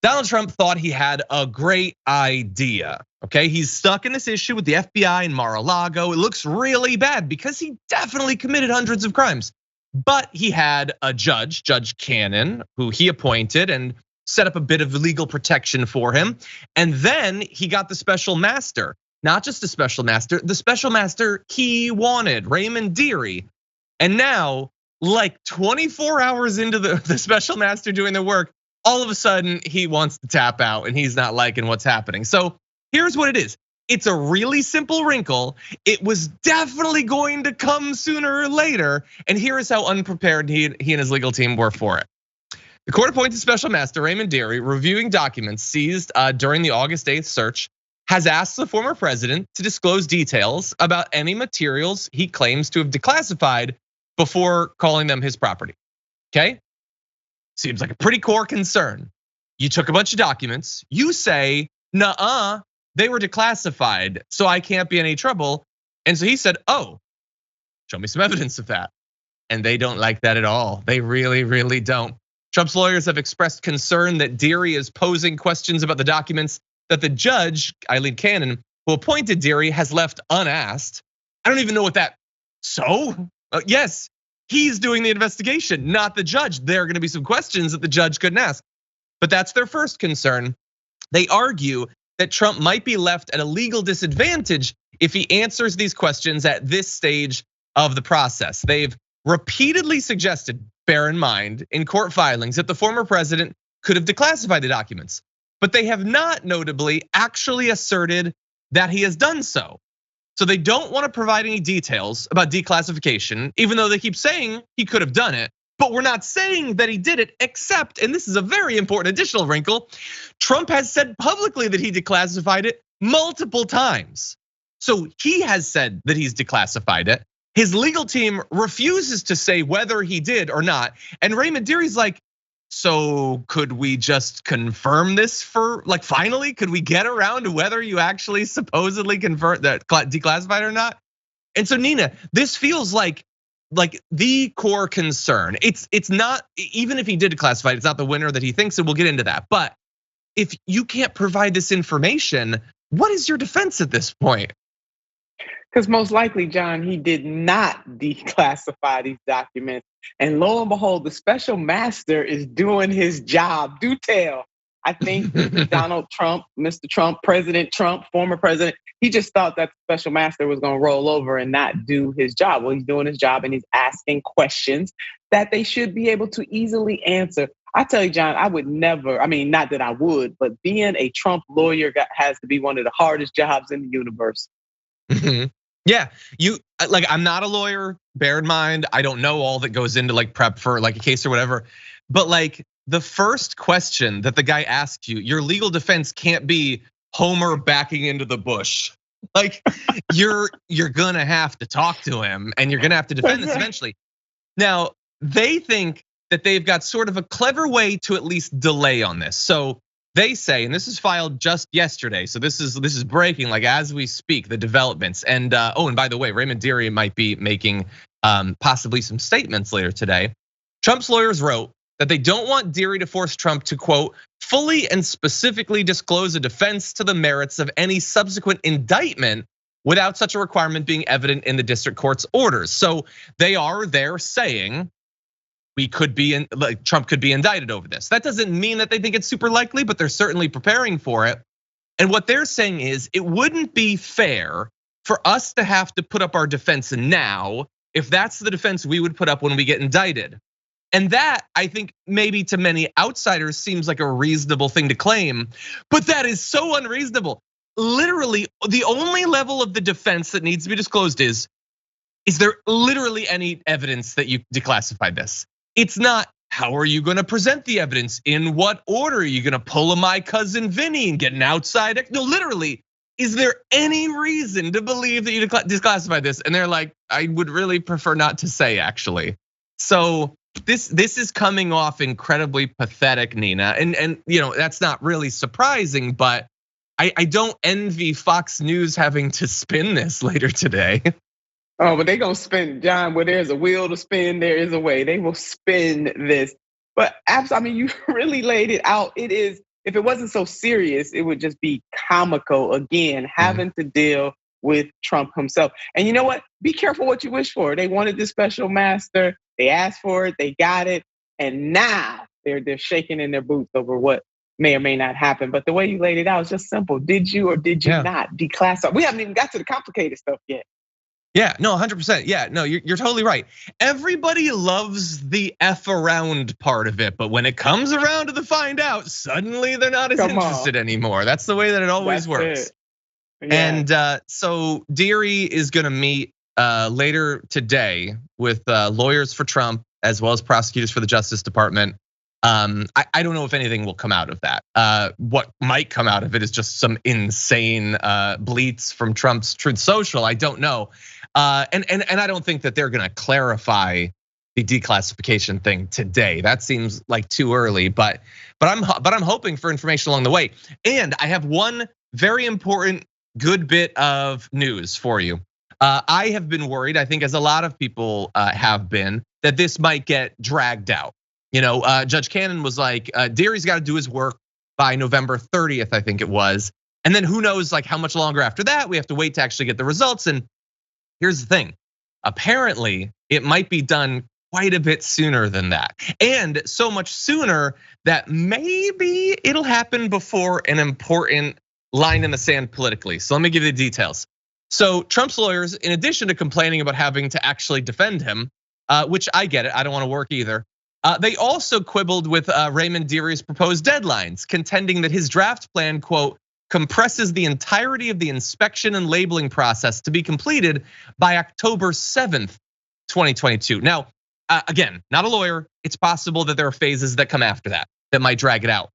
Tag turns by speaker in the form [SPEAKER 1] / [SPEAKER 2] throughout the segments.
[SPEAKER 1] Donald Trump thought he had a great idea, okay? He's stuck in this issue with the FBI in Mar-A-Lago. It looks really bad because he definitely committed hundreds of crimes. But he had a judge, Judge Cannon, who he appointed and set up a bit of legal protection for him. And then he got the special master, not just a special master, the special master he wanted, Raymond Dearie. And now, like 24 hours into the special master doing the work, all of a sudden he wants to tap out and he's not liking what's happening. So here's what it is. It's a really simple wrinkle. It was definitely going to come sooner or later. And here is how unprepared he and his legal team were for it. The court appointed special master Raymond Dearie, reviewing documents seized during the August 8th search, has asked the former president to disclose details about any materials he claims to have declassified before calling them his property, okay? Seems like a pretty core concern. You took a bunch of documents, you say, nuh-uh, they were declassified, so I can't be in any trouble. And so he said, oh, show me some evidence of that. And they don't like that at all. They really, really don't. Trump's lawyers have expressed concern that Dearie is posing questions about the documents that the judge, Eileen Cannon, who appointed Dearie, has left unasked. I don't even know what that, so? Yes, he's doing the investigation, not the judge. There are gonna be some questions that the judge couldn't ask. But that's their first concern. They argue that Trump might be left at a legal disadvantage if he answers these questions at this stage of the process. They've repeatedly suggested, bear in mind, in court filings that the former president could have declassified the documents, but they have not notably actually asserted that he has done so. So they don't want to provide any details about declassification, even though they keep saying he could have done it. But we're not saying that he did it, except, and this is a very important additional wrinkle, Trump has said publicly that he declassified it multiple times. So he has said that he's declassified it. His legal team refuses to say whether he did or not. And Raymond Dearie's like, so could we just confirm this for, like, finally, could we get around to whether you actually supposedly convert that declassified or not? And so Nina, this feels like the core concern. It's not, even if he did declassify it, it's not the winner that he thinks, and we'll get into that. But if you can't provide this information, what is your defense at this point?
[SPEAKER 2] Because most likely, John, he did not declassify these documents. And lo and behold, the special master is doing his job. Do tell. I think Donald Trump, Mr. Trump, President Trump, former president, he just thought that the special master was gonna roll over and not do his job. Well, he's doing his job and he's asking questions that they should be able to easily answer. I tell you, John, I would never, I mean, not that I would, but being a Trump lawyer has to be one of the hardest jobs in the universe.
[SPEAKER 1] Yeah, I'm not a lawyer, bear in mind, I don't know all that goes into like prep for like a case or whatever. But like the first question that the guy asks you, your legal defense can't be Homer backing into the bush. Like you're gonna have to talk to him and you're gonna have to defend this eventually. Now, they think that they've got sort of a clever way to at least delay on this. So they say, and this is filed just yesterday, so this is breaking like as we speak, the developments. And and by the way, Raymond Dearie might be making possibly some statements later today. Trump's lawyers wrote that they don't want Dearie to force Trump to, quote, fully and specifically disclose a defense to the merits of any subsequent indictment without such a requirement being evident in the district court's orders. So they are there saying Trump could be indicted over this. That doesn't mean that they think it's super likely, but they're certainly preparing for it. And what they're saying is it wouldn't be fair for us to have to put up our defense now if that's the defense we would put up when we get indicted. And that, I think, maybe to many outsiders seems like a reasonable thing to claim, but that is so unreasonable. Literally, the only level of the defense that needs to be disclosed is there literally any evidence that you declassified this? It's not, how are you gonna present the evidence? In what order? Are you gonna pull a My Cousin Vinny and get an outside? No, literally, is there any reason to believe that you declassified this? And they're like, I would really prefer not to say, actually. So this is coming off incredibly pathetic, Nina. And that's not really surprising, but I don't envy Fox News having to spin this later today.
[SPEAKER 2] Oh, but they gonna spin, John, where there's a wheel to spin, there is a way. They will spin this. But I mean, you really laid it out. It's if it wasn't so serious, it would just be comical again, having to deal with Trump himself. And you know what? Be careful what you wish for. They wanted this special master. They asked for it. They got it. And now they're shaking in their boots over what may or may not happen. But the way you laid it out is just simple. Did you or did you not declassify? We haven't even got to the complicated stuff yet.
[SPEAKER 1] Yeah, no, 100%. Yeah, no, you're totally right. Everybody loves the F around part of it, but when it comes around to the find out, suddenly they're not as interested anymore. That's the way that it always works. Yeah. And so Dearie is gonna meet later today with lawyers for Trump as well as prosecutors for the Justice Department. I don't know if anything will come out of that. What might come out of it is just some insane bleats from Trump's Truth Social. I don't know. And I don't think that they're gonna clarify the declassification thing today. That seems like too early, but I'm hoping for information along the way. And I have one very important good bit of news for you. I have been worried, I think as a lot of people have been, that this might get dragged out. You know, Judge Cannon was like, Dearie's got to do his work by November 30th, I think it was. And then who knows like how much longer after that, we have to wait to actually get the results. And here's the thing, apparently it might be done quite a bit sooner than that. And so much sooner that maybe it'll happen before an important line in the sand politically. So let me give you the details. So Trump's lawyers, in addition to complaining about having to actually defend him, which I get it, I don't want to work either. They also quibbled with Raymond Dearie's proposed deadlines, contending that his draft plan, quote, compresses the entirety of the inspection and labeling process to be completed by October 7th, 2022. Now, again, not a lawyer, it's possible that there are phases that come after that might drag it out.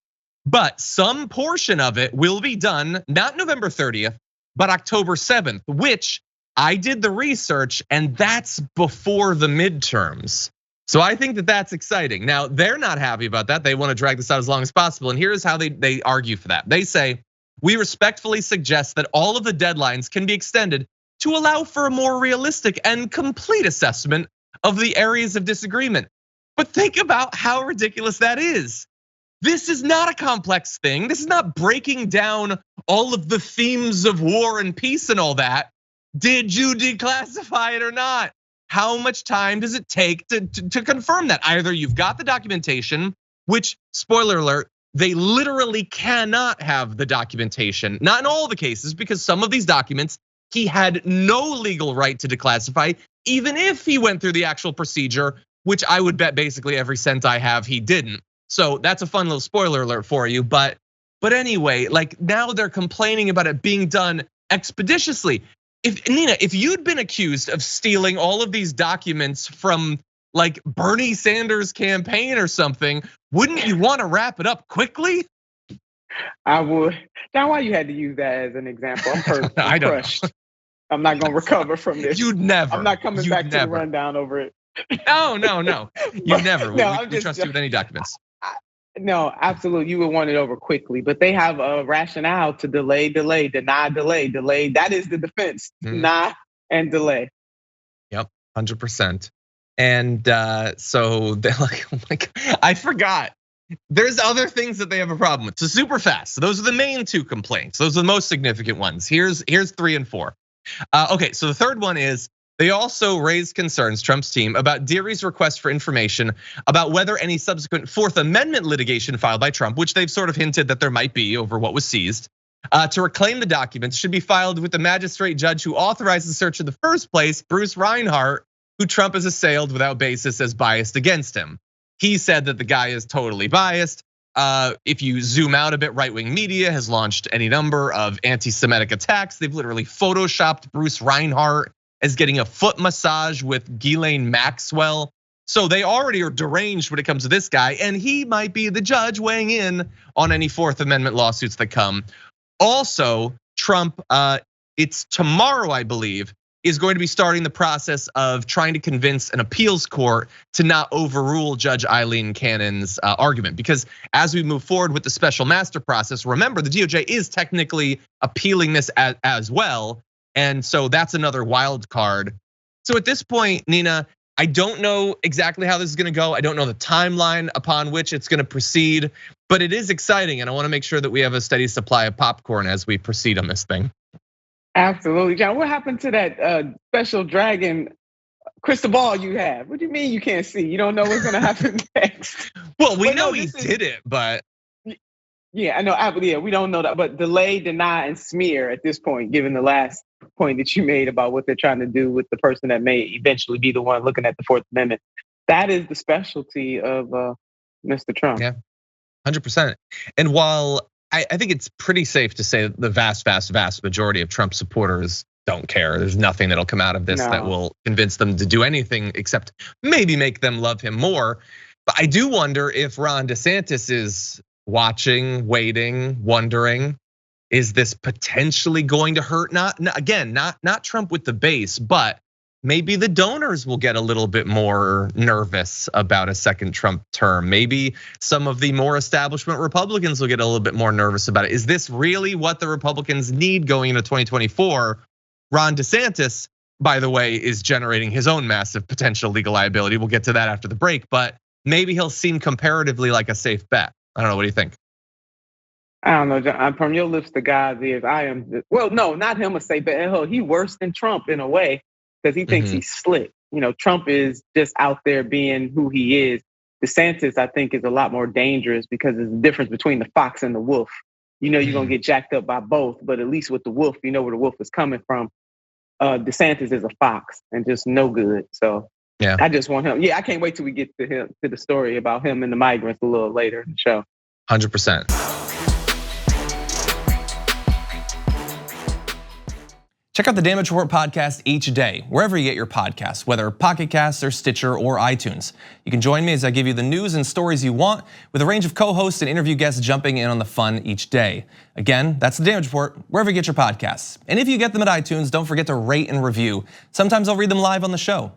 [SPEAKER 1] But some portion of it will be done, not November 30th, but October 7th, which I did the research and that's before the midterms. So I think that that's exciting. Now, they're not happy about that. They want to drag this out as long as possible. And here's how they argue for that. They say, we respectfully suggest that all of the deadlines can be extended to allow for a more realistic and complete assessment of the areas of disagreement. But think about how ridiculous that is. This is not a complex thing. This is not breaking down all of the themes of war and peace and all that. Did you declassify it or not? How much time does it take to confirm that? Either you've got the documentation, which, spoiler alert, they literally cannot have the documentation. Not in all the cases, because some of these documents he had no legal right to declassify, even if he went through the actual procedure, which I would bet basically every cent I have he didn't. So that's a fun little spoiler alert for you. But anyway, like now they're complaining about it being done expeditiously. Nina, if you'd been accused of stealing all of these documents from like Bernie Sanders' campaign or something, wouldn't you want to wrap it up quickly?
[SPEAKER 2] I would. John, why you had to use that as an example? I'm hurt.
[SPEAKER 1] I don't
[SPEAKER 2] crushed. I'm not gonna recover from this.
[SPEAKER 1] You'd never.
[SPEAKER 2] I'm not coming back to the rundown over it.
[SPEAKER 1] No. You never.
[SPEAKER 2] No,
[SPEAKER 1] we trust you with any documents.
[SPEAKER 2] No, absolutely. You would want it over quickly, but they have a rationale to delay, deny, delay. That is the defense, deny and delay.
[SPEAKER 1] Yep, 100%. And so they're like, oh my God, I forgot. There's other things that they have a problem with. So super fast. So those are the main two complaints. Those are the most significant ones. Here's 3 and 4. Okay, so the third one is they also raised concerns, Trump's team, about Dearie's request for information about whether any subsequent Fourth Amendment litigation filed by Trump, which they've sort of hinted that there might be over what was seized, to reclaim the documents should be filed with the magistrate judge who authorized the search in the first place, Bruce Reinhart, who Trump has assailed without basis as biased against him. He said that the guy is totally biased. If you zoom out a bit, right-wing media has launched any number of anti-Semitic attacks. They've literally photoshopped Bruce Reinhart as getting a foot massage with Ghislaine Maxwell. So they already are deranged when it comes to this guy, and he might be the judge weighing in on any Fourth Amendment lawsuits that come. Also, Trump, it's tomorrow, I believe, is going to be starting the process of trying to convince an appeals court to not overrule Judge Aileen Cannon's argument. Because as we move forward with the special master process, remember the DOJ is technically appealing this as well. And so that's another wild card. So at this point, Nina, I don't know exactly how this is gonna go. I don't know the timeline upon which it's gonna proceed, but it is exciting, and I wanna make sure that we have a steady supply of popcorn as we proceed on this thing.
[SPEAKER 2] Absolutely, John. What happened to that special dragon crystal ball you have? What do you mean you can't see? You don't know what's gonna happen next?
[SPEAKER 1] Well, we know he did it, but
[SPEAKER 2] yeah, I know. Yeah, we don't know that, but delay, deny, and smear at this point, given the last point that you made about what they're trying to do with the person that may eventually be the one looking at the Fourth Amendment. That is the specialty of Mr. Trump.
[SPEAKER 1] Yeah, 100%. And while I think it's pretty safe to say that the vast majority of Trump supporters don't care. There's nothing that'll come out of this that will convince them to do anything except maybe make them love him more. But I do wonder if Ron DeSantis is watching, waiting, wondering, is this potentially going to hurt? Not Trump with the base, but maybe the donors will get a little bit more nervous about a second Trump term. Maybe some of the more establishment Republicans will get a little bit more nervous about it. Is this really what the Republicans need going into 2024? Ron DeSantis, by the way, is generating his own massive potential legal liability. We'll get to that after the break, but maybe he'll seem comparatively like a safe bet. I don't know, what do you think?
[SPEAKER 2] I don't know, John. From your lips to God's ears, I am. Well, no, not him a safe bet. Hell, he worse than Trump in a way because he thinks he's slick. Trump is just out there being who he is. DeSantis, I think, is a lot more dangerous because there's a difference between the fox and the wolf. You're gonna get jacked up by both, but at least with the wolf, you know where the wolf is coming from. DeSantis is a fox and just no good. So yeah, I just want him. Yeah, I can't wait till we get to the story about him and the migrants a little later in the show.
[SPEAKER 1] 100%.
[SPEAKER 3] Check out the Damage Report podcast each day, wherever you get your podcasts, whether Pocket Casts or Stitcher or iTunes. You can join me as I give you the news and stories you want, with a range of co-hosts and interview guests jumping in on the fun each day. Again, that's the Damage Report, wherever you get your podcasts. And if you get them at iTunes, don't forget to rate and review. Sometimes I'll read them live on the show.